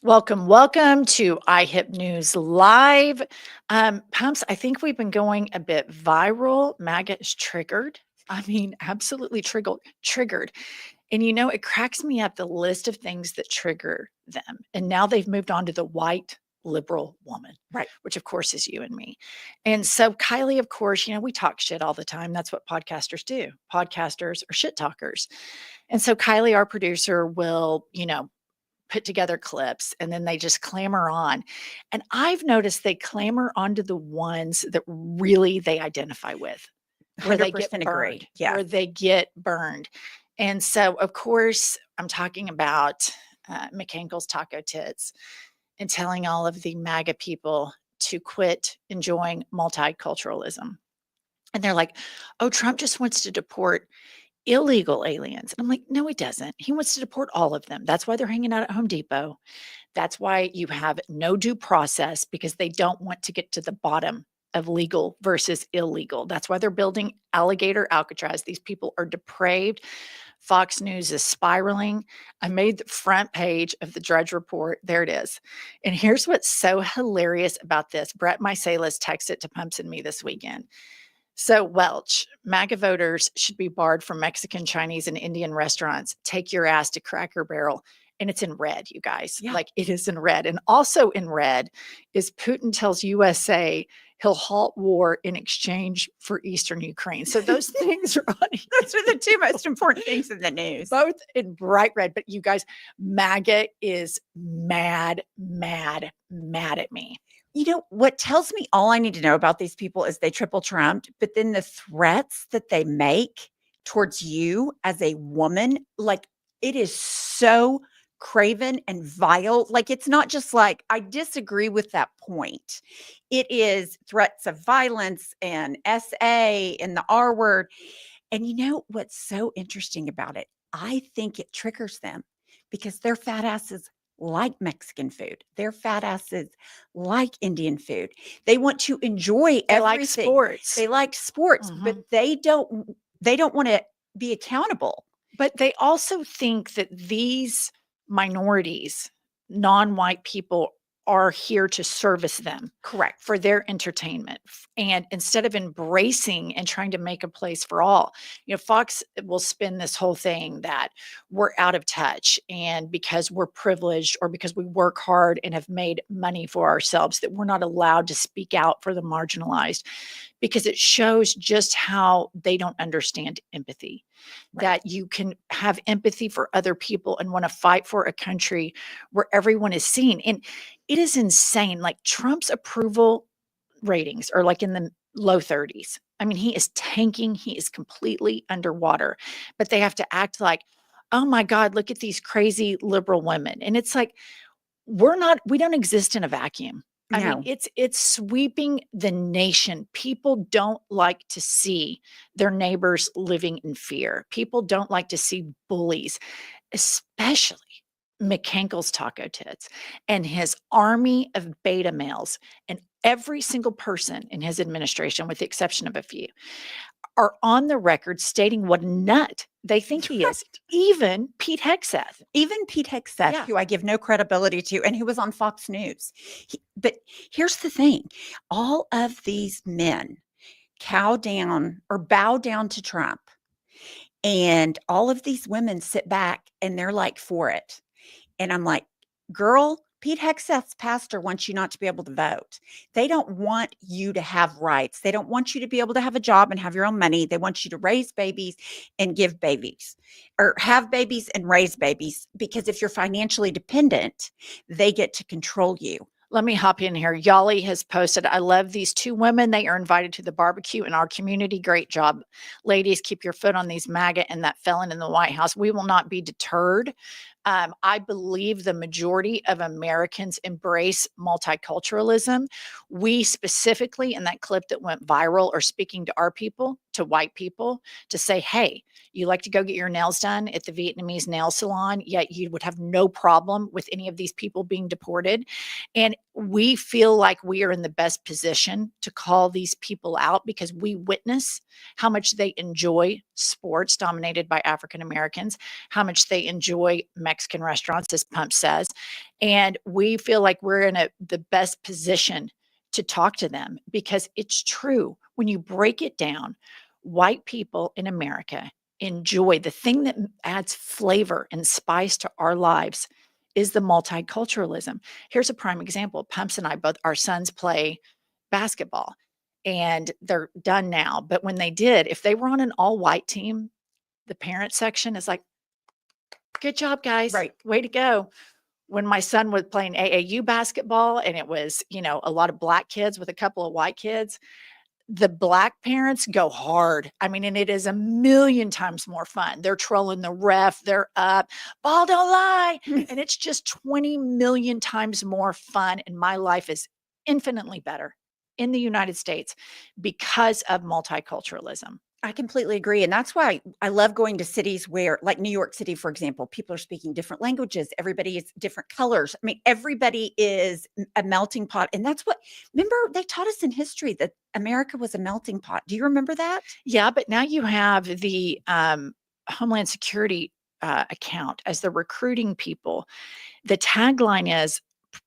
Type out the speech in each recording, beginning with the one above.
Welcome to IHIP News Live. Pumps, I think we've been going a bit viral. MAGA is triggered. I mean, absolutely triggered. And it cracks me up the list of things that trigger them. And now they've moved on to the white liberal woman, Right. which of course is you and me. And so Kylie, of course, we talk shit all the time. That's what podcasters do. Podcasters are shit talkers. And so Kylie, our producer, will, put together clips and then they just clamor on. And I've noticed they clamor onto the ones that really they identify with, where they get 100% agree. burned, Yes. where they get burned. And so, of course, I'm talking about McCankle's taco tits and telling all of the MAGA people to quit enjoying multiculturalism. And they're like, oh, Trump just wants to deport illegal aliens. I'm like, no, he doesn't. He wants to deport all of them. That's why they're hanging out at Home Depot. That's why you have no due process, because they don't want to get to the bottom of legal versus illegal. That's why they're building alligator Alcatraz. These people are depraved. Fox News is spiraling. I made the front page of the Drudge Report. There it is. And here's what's so hilarious about this. Brett Mysalis texted to Pumps and me this weekend. So, Welch, MAGA voters should be barred from Mexican, Chinese, and Indian restaurants. Take your ass to Cracker Barrel. And it's in red, you guys. Yeah. Like, it is in red. And also in red is Putin tells USA he'll halt war in exchange for Eastern Ukraine. So those things are on. Those are the two most important things in the news. Both in bright red. But you guys, MAGA is mad at me. You know, what tells me all I need to know about these people is they triple trumped, but then the threats that they make towards you as a woman, like it is so craven and vile. Like it's not just like, I disagree with that point. It is threats of violence and SA and the R word. And you know what's so interesting about it? I think it triggers them because their fat asses like Mexican food. Their fat asses like Indian food. They want to enjoy They like everything. sports. They like sports, but they don't want to be accountable. But they also think that these minorities, non-white people, are here to service them. Correct. For their entertainment. And instead of embracing and trying to make a place for all, Fox will spin this whole thing that we're out of touch, and because we're privileged or because we work hard and have made money for ourselves, that we're not allowed to speak out for the marginalized, because it shows just how they don't understand empathy. Right. That you can have empathy for other people and want to fight for a country where everyone is seen. And it is insane. Like Trump's approval ratings are like in the low 30s. I mean, he is tanking. He is completely underwater, but they have to act like, oh my God, look at these crazy liberal women. And it's like, we don't exist in a vacuum. I mean, it's sweeping the nation. People don't like to see their neighbors living in fear. People don't like to see bullies, especially McCankle's taco tits and his army of beta males. And every single person in his administration, with the exception of a few, are on the record stating what a nut they think he is. Even Pete Hegseth. Who I give no credibility to, and who was on Fox News. But here's the thing. All of these men bow down to Trump. And all of these women sit back and they're like for it. And I'm like, girl, Pete Hegseth's pastor wants you not to be able to vote. They don't want you to have rights. They don't want you to be able to have a job and have your own money. They want you to raise babies and give babies, or have babies and raise babies, because if you're financially dependent, they get to control you. Let me hop in here. Yali has posted, I love these two women. They are invited to the barbecue in our community. Great job. Ladies, keep your foot on these MAGA and that felon in the White House. We will not be deterred. I believe the majority of Americans embrace multiculturalism. We specifically, in that clip that went viral, are speaking to our people. to white people to say, hey, you like to go get your nails done at the Vietnamese nail salon, yet you would have no problem with any of these people being deported. And we feel like we are in the best position to call these people out because we witness how much they enjoy sports dominated by African Americans, how much they enjoy Mexican restaurants, as Pump says. And we feel like we're in the best position to talk to them because it's true. When you break it down, white people in America enjoy the thing that adds flavor and spice to our lives is the multiculturalism. Here's a prime example. Pumps and I both, our sons play basketball and they're done now. But when they did, if they were on an all white team, the parent section is like, good job, guys. Right. Way to go. When my son was playing AAU basketball and it was, a lot of black kids with a couple of white kids, the black parents go hard. I mean, and it is a million times more fun. They're trolling the ref, they're up, ball don't lie. And it's just 20 million times more fun. And my life is infinitely better in the United States because of multiculturalism. I completely agree. And that's why I love going to cities where, like New York City, for example, people are speaking different languages. Everybody is different colors. I mean, everybody is a melting pot. And that's what, remember, they taught us in history that America was a melting pot. Do you remember that? Yeah, but now you have the Homeland Security account as they're recruiting people. The tagline is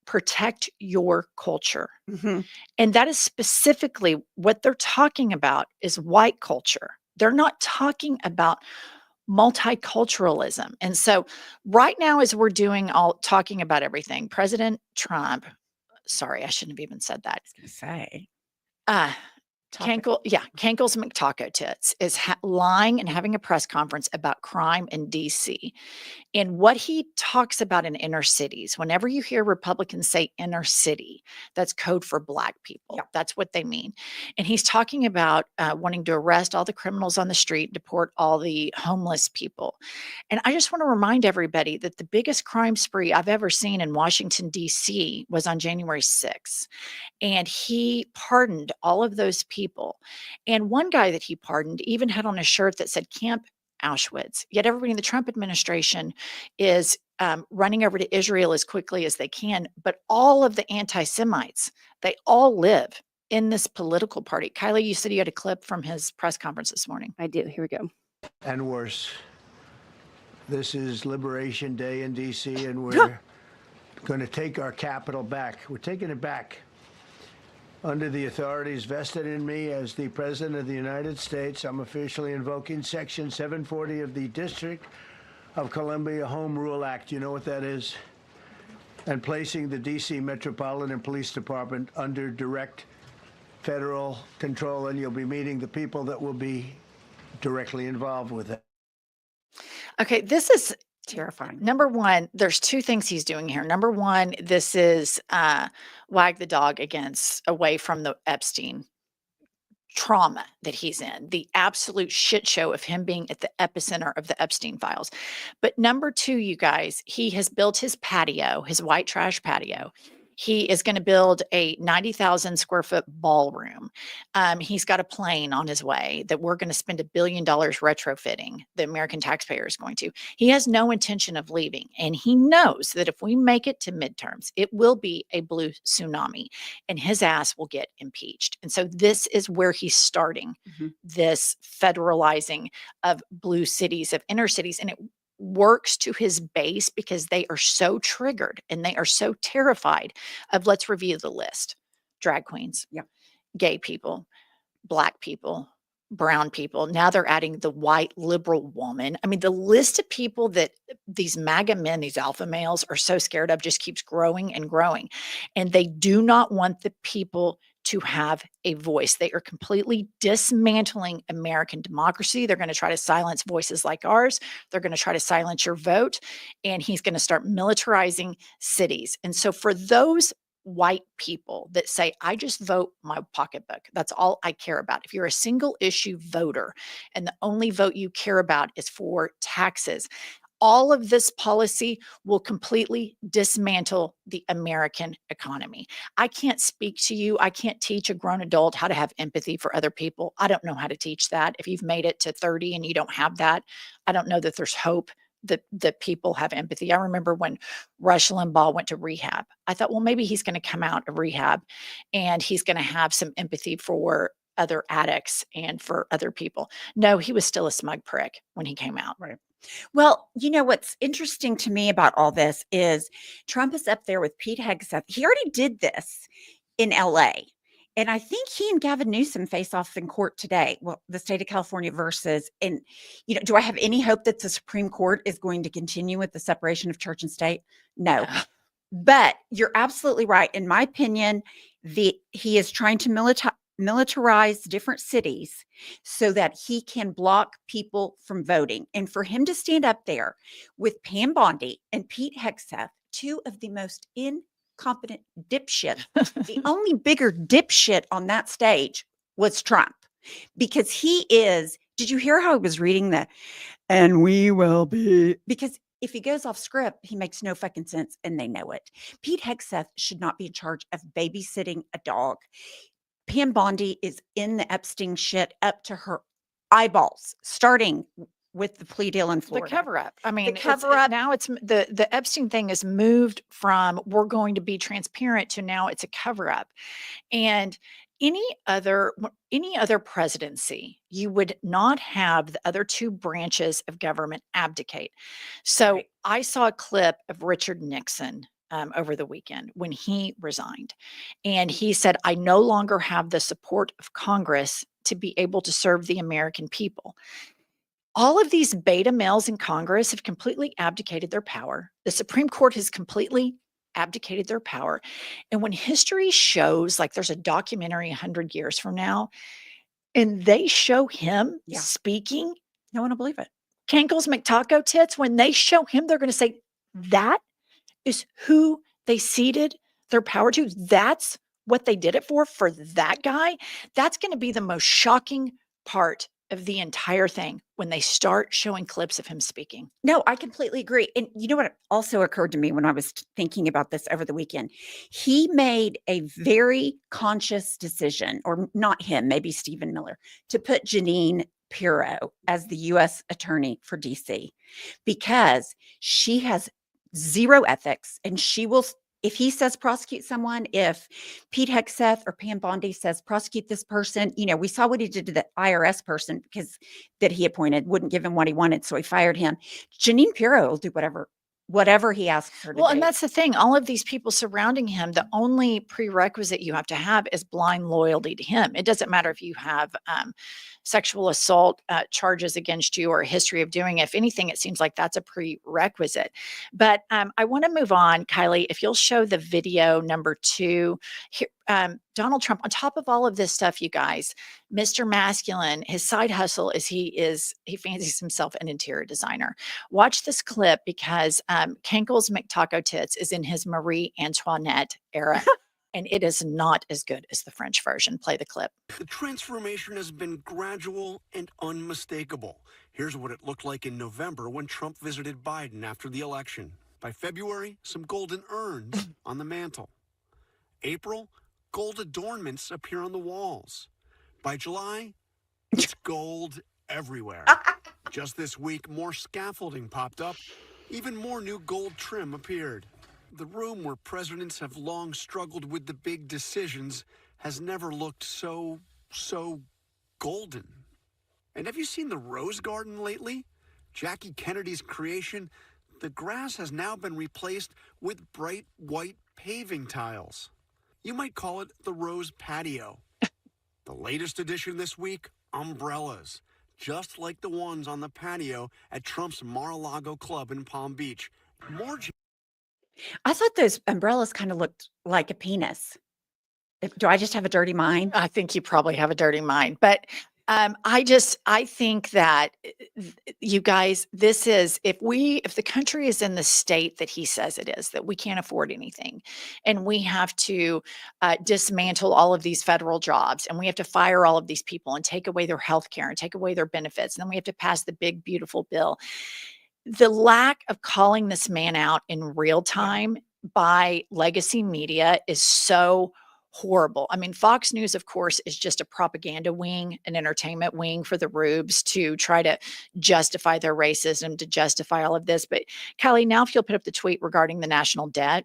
protect your culture. Mm-hmm. And that is specifically what they're talking about is white culture. They're not talking about multiculturalism. And so right now, as we're talking about everything, President Trump, sorry, I shouldn't have even said that. I was going to say. Cankle's McTaco Tits is lying and having a press conference about crime in DC. And what he talks about in inner cities, whenever you hear Republicans say inner city, that's code for Black people. Yeah. That's what they mean. And he's talking about wanting to arrest all the criminals on the street, deport all the homeless people. And I just want to remind everybody that the biggest crime spree I've ever seen in Washington, D.C. was on January 6th. And he pardoned all of those people. And one guy that he pardoned even had on a shirt that said Camp Auschwitz. Yet everybody in the Trump administration is running over to Israel as quickly as they can. But all of the anti-Semites, they all live in this political party. Kylie, you said you had a clip from his press conference this morning. I do. Here we go. And worse. This is Liberation Day in D.C., and we're going to take our capital back. We're taking it back. Under the authorities vested in me as the President of the United States, I'm officially invoking Section 740 of the District of Columbia Home Rule Act. You know what that is? And placing the D.C. Metropolitan Police Department under direct federal control, and you'll be meeting the people that will be directly involved with it. Okay, this is Terrifying. number one. There's two things he's doing here. Number one, this is wag the dog away from the Epstein trauma that he's in, the absolute shit show of him being at the epicenter of the Epstein files. But number two, you guys, he has built his patio, his white trash patio. He is going to build a 90,000 square foot ballroom. He's got a plane on his way that we're going to spend $1 billion retrofitting. The American taxpayer is going to. He has no intention of leaving. And he knows that if we make it to midterms, it will be a blue tsunami and his ass will get impeached. And so this is where he's starting this federalizing of blue cities, of inner cities. And it works to his base because they are so triggered and they are so terrified of, let's review the list: drag queens, gay people, Black people, brown people. Now they're adding the white liberal woman. I mean, the list of people that these MAGA men, these alpha males, are so scared of just keeps growing and growing. And they do not want the people to have a voice. They are completely dismantling American democracy. They're going to try to silence voices like ours. They're going to try to silence your vote. And he's going to start militarizing cities. And so for those white people that say, I just vote my pocketbook, that's all I care about. If you're a single issue voter and the only vote you care about is for taxes, All of this policy will completely dismantle the American economy. I can't speak to you. I can't teach a grown adult how to have empathy for other people. I don't know how to teach that. If you've made it to 30 and you don't have that, I don't know that there's hope that people have empathy. I remember when Rush Limbaugh went to rehab. I thought, well, maybe he's going to come out of rehab and he's going to have some empathy for other addicts and for other people. No, he was still a smug prick when he came out. Right. Well, what's interesting to me about all this is Trump is up there with Pete Hegseth. He already did this in LA. And I think he and Gavin Newsom face off in court today. Well, the state of California versus, and, do I have any hope that the Supreme Court is going to continue with the separation of church and state? No. Yeah. But you're absolutely right. In my opinion, he is trying to militarize different cities so that he can block people from voting. And for him to stand up there with Pam Bondi and Pete Hegseth, two of the most incompetent dipshits, the only bigger dipshit on that stage was Trump, because he is. Did you hear how I was reading that? And we will be, because if he goes off script, he makes no fucking sense, and they know it. Pete Hegseth should not be in charge of babysitting a dog. Pam Bondi is in the Epstein shit up to her eyeballs, starting with the plea deal in Florida. The cover up. I mean, cover up. now it's the Epstein thing is moved from we're going to be transparent to now it's a cover up. And any other presidency, you would not have the other two branches of government abdicate. So Right. I saw a clip of Richard Nixon over the weekend when he resigned. And he said, I no longer have the support of Congress to be able to serve the American people. All of these beta males in Congress have completely abdicated their power. The Supreme Court has completely abdicated their power. And when history shows, like there's a documentary 100 years from now, and they show him Yeah. speaking, No one will believe it. Kankles McTaco Tits, when they show him, they're going to say, that is who they ceded their power to. That's what they did it for that guy. That's going to be the most shocking part of the entire thing when they start showing clips of him speaking. No, I completely agree. And you know what also occurred to me when I was thinking about this over the weekend? He made a very conscious decision, or not him, maybe Stephen Miller, to put Jeanine Pirro as the U.S. attorney for D.C. because she has zero ethics, and she will, if he says prosecute someone, if Pete Hegseth or Pam Bondi says prosecute this person, we saw what he did to the IRS person because that he appointed wouldn't give him what he wanted, so he fired him. Jeanine Pirro will do whatever he asks her to Well, do. and that's the thing. All of these people surrounding him, the only prerequisite you have to have is blind loyalty to him. It doesn't matter if you have sexual assault charges against you or a history of doing it. If anything, it seems like that's a prerequisite. But I want to move on, Kylie, if you'll show the video number 2. Here, Donald Trump, on top of all of this stuff, you guys, Mr. Masculine, his side hustle is he fancies himself an interior designer. Watch this clip because Kankles McTaco Tits is in his Marie Antoinette era. And it is not as good as the French version. Play the clip. The transformation has been gradual and unmistakable. Here's what it looked like in November when Trump visited Biden after the election. By February, some golden urns on the mantle. April, gold adornments appear on the walls. By July, it's gold everywhere. Just this week, more scaffolding popped up. Even more new gold trim appeared. The room where presidents have long struggled with the big decisions has never looked so golden. And have you seen the Rose Garden lately? Jackie Kennedy's creation, the grass has now been replaced with bright white paving tiles. You might call it the Rose Patio. The latest addition this week, umbrellas, just like the ones on the patio at Trump's Mar-a-Lago Club in Palm Beach. More I thought those umbrellas kind of looked like a penis. Do I just have a dirty mind? I think you probably have a dirty mind, but I think that you guys, this is, if the country is in the state that he says it is, that we can't afford anything, and we have to dismantle all of these federal jobs, and we have to fire all of these people and take away their health care and take away their benefits, and then we have to pass the big, beautiful bill. the lack of calling this man out in real time by legacy media is so horrible. I mean, Fox News, of course, is just a propaganda wing, an entertainment wing for the rubes to try to justify their racism, to justify all of this. But Kelly, now if you'll put up the tweet regarding the national debt.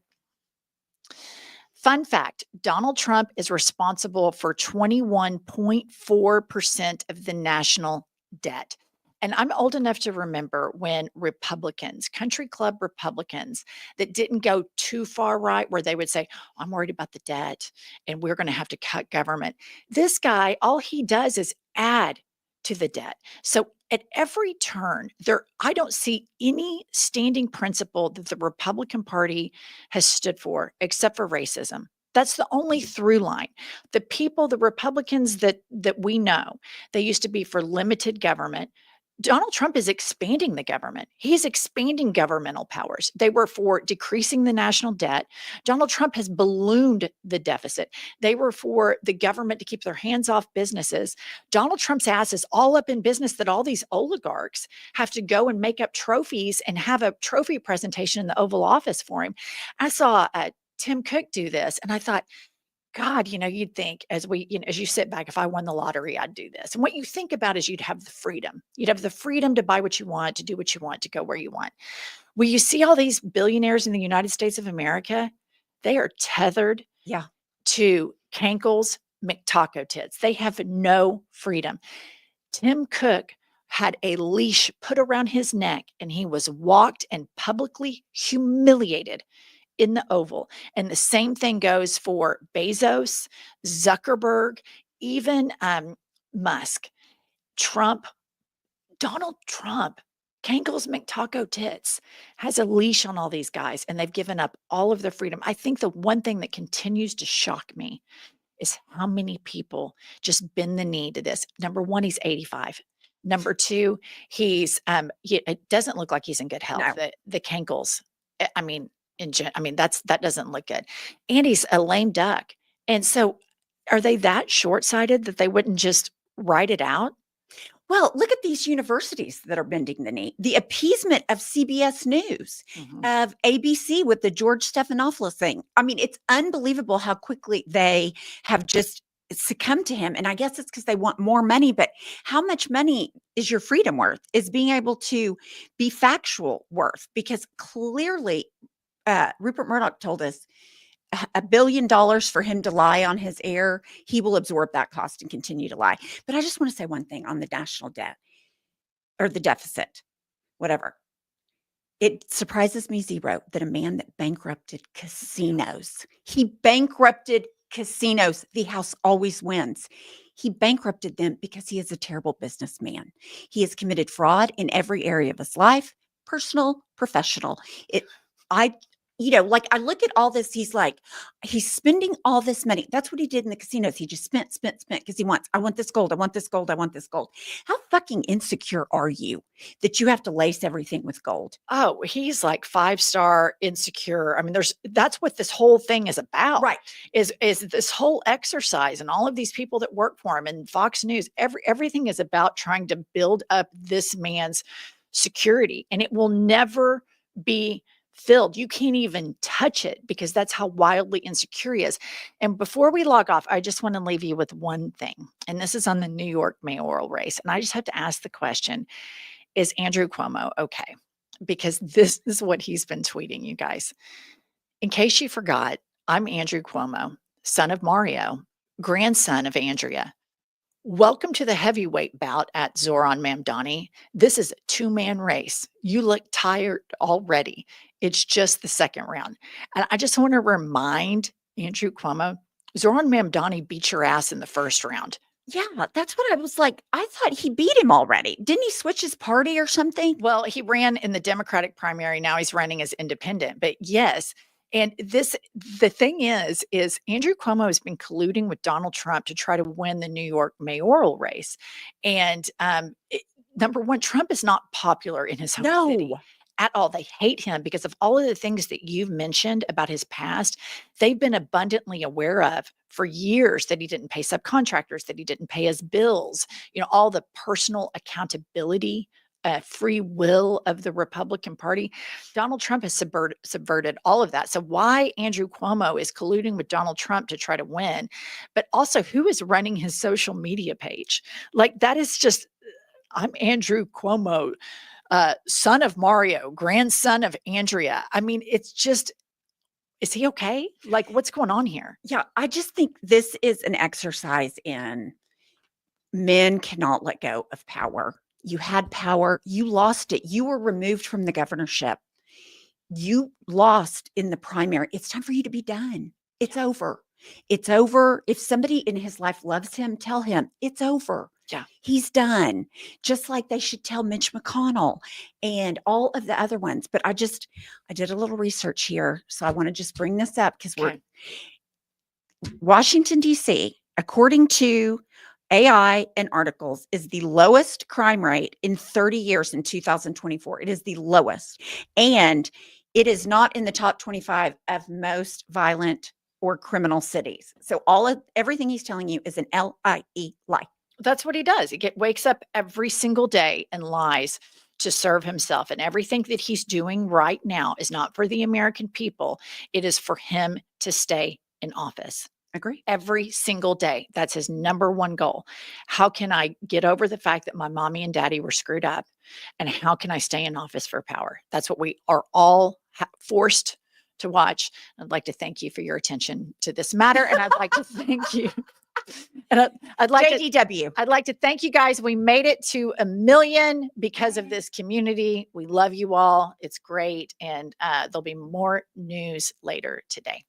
Fun fact, Donald Trump is responsible for 21.4% of the national debt. And I'm old enough to remember when Republicans, country club Republicans that didn't go too far right, where they would say, I'm worried about the debt and we're going to have to cut government. This guy, all he does is add to the debt. So at every turn, I don't see any standing principle that the Republican Party has stood for except for racism. That's the only through line. The people, the Republicans that we know, they used to be for limited government. Donald Trump is expanding the government. He's expanding governmental powers. They were for decreasing the national debt. Donald Trump has ballooned the deficit. They were for the government to keep their hands off businesses. Donald Trump's ass is all up in business that all these oligarchs have to go and make up trophies and have a trophy presentation in the Oval Office for him. I saw Tim Cook do this, and I thought, God, you'd think as as you sit back, if I won the lottery, I'd do this. And what you think about is you'd have the freedom. You'd have the freedom to buy what you want, to do what you want, to go where you want. Well, you see all these billionaires in the United States of America, they are tethered Yeah. to Cankle's McTaco tits. They have no freedom. Tim Cook had a leash put around his neck and he was walked and publicly humiliated in the Oval. And the same thing goes for Bezos, Zuckerberg, even Musk, Trump, Donald Trump. Cankle's McTaco tits has a leash on all these guys, and they've given up all of their freedom. I think the one thing that continues to shock me is how many people just bend the knee to this. Number one, he's 85. Number two, it doesn't look like he's in good health. No. The Cankles, I mean, that doesn't look good. And he's a lame duck. And so are they that short-sighted that they wouldn't just write it out? Well, look at these universities that are bending the knee. The appeasement of CBS News, of ABC with the George Stephanopoulos thing. I mean, it's unbelievable how quickly they have just succumbed to him. And I guess it's because they want more money. But how much money is your freedom worth? Is being able to be factual worth? Because clearly, Rupert Murdoch told us $1 billion for him to lie on his air, he will absorb that cost and continue to lie. But I just want to say one thing on the national debt or the deficit, whatever. It surprises me zero that a man that bankrupted casinos, he bankrupted casinos. The House always wins. He bankrupted them because he is a terrible businessman. He has committed fraud in every area of his life, personal, professional. I look at all this, he's spending all this money. That's what he did in the casinos. He just spent because I want this gold. I want this gold. I want this gold. How fucking insecure are you that you have to lace everything with gold? Oh, he's like 5-star insecure. I mean, that's what this whole thing is about. Right. Is this whole exercise and all of these people that work for him and Fox News, everything is about trying to build up this man's security, and it will never be filled. You can't even touch it because that's how wildly insecure he is. And before we log off, I just want to leave you with one thing. And this is on the New York mayoral race. And I just have to ask the question, is Andrew Cuomo okay? Because this is what he's been tweeting, you guys. In case you forgot, I'm Andrew Cuomo, son of Mario, grandson of Andrea. Welcome to the heavyweight bout at Zoran Mamdani. This is a two-man race. You look tired already. It's just the second round. And I just want to remind Andrew Cuomo, Zoran Mamdani beat your ass in the first round. Yeah, that's what I was like. I thought he beat him already. Didn't he switch his party or something? Well, he ran in the Democratic primary. Now he's running as independent. But yes, and the thing is Andrew Cuomo has been colluding with Donald Trump to try to win the New York mayoral race. And number one, Trump is not popular in his home city at all. They hate him because of all of the things that you've mentioned about his past. They've been abundantly aware of for years that he didn't pay subcontractors, that he didn't pay his bills, all the personal accountability free will of the Republican Party. Donald Trump has subverted all of that. So why Andrew Cuomo is colluding with Donald Trump to try to win, but also who is running his social media page? Like that is just, I'm Andrew Cuomo, son of Mario, grandson of Andrea. I mean, it's just, is he okay? Like, what's going on here? Yeah, I just think this is an exercise in men cannot let go of power. You had power, you lost it. You were removed from the governorship. You lost in the primary. It's time for you to be done. It's over. It's over. If somebody in his life loves him, tell him it's over. Yeah. He's done. Just like they should tell Mitch McConnell and all of the other ones. But I did a little research here. So I want to just bring this up because we're Washington, D.C., according to AI and articles, is the lowest crime rate in 30 years in 2024. It is the lowest. And it is not in the top 25 of most violent or criminal cities. So everything he's telling you is an LIE lie. That's what he does. He wakes up every single day and lies to serve himself. And everything that he's doing right now is not for the American people. It is for him to stay in office. Agree. Every single day. That's his number one goal. How can I get over the fact that my mommy and daddy were screwed up? And how can I stay in office for power? That's what we are all forced to watch. I'd like to thank you for your attention to this matter. And I'd like to thank you. And I'd like JDW. I'd like to thank you guys. We made it to 1 million because of this community. We love you all. It's great. And there'll be more news later today.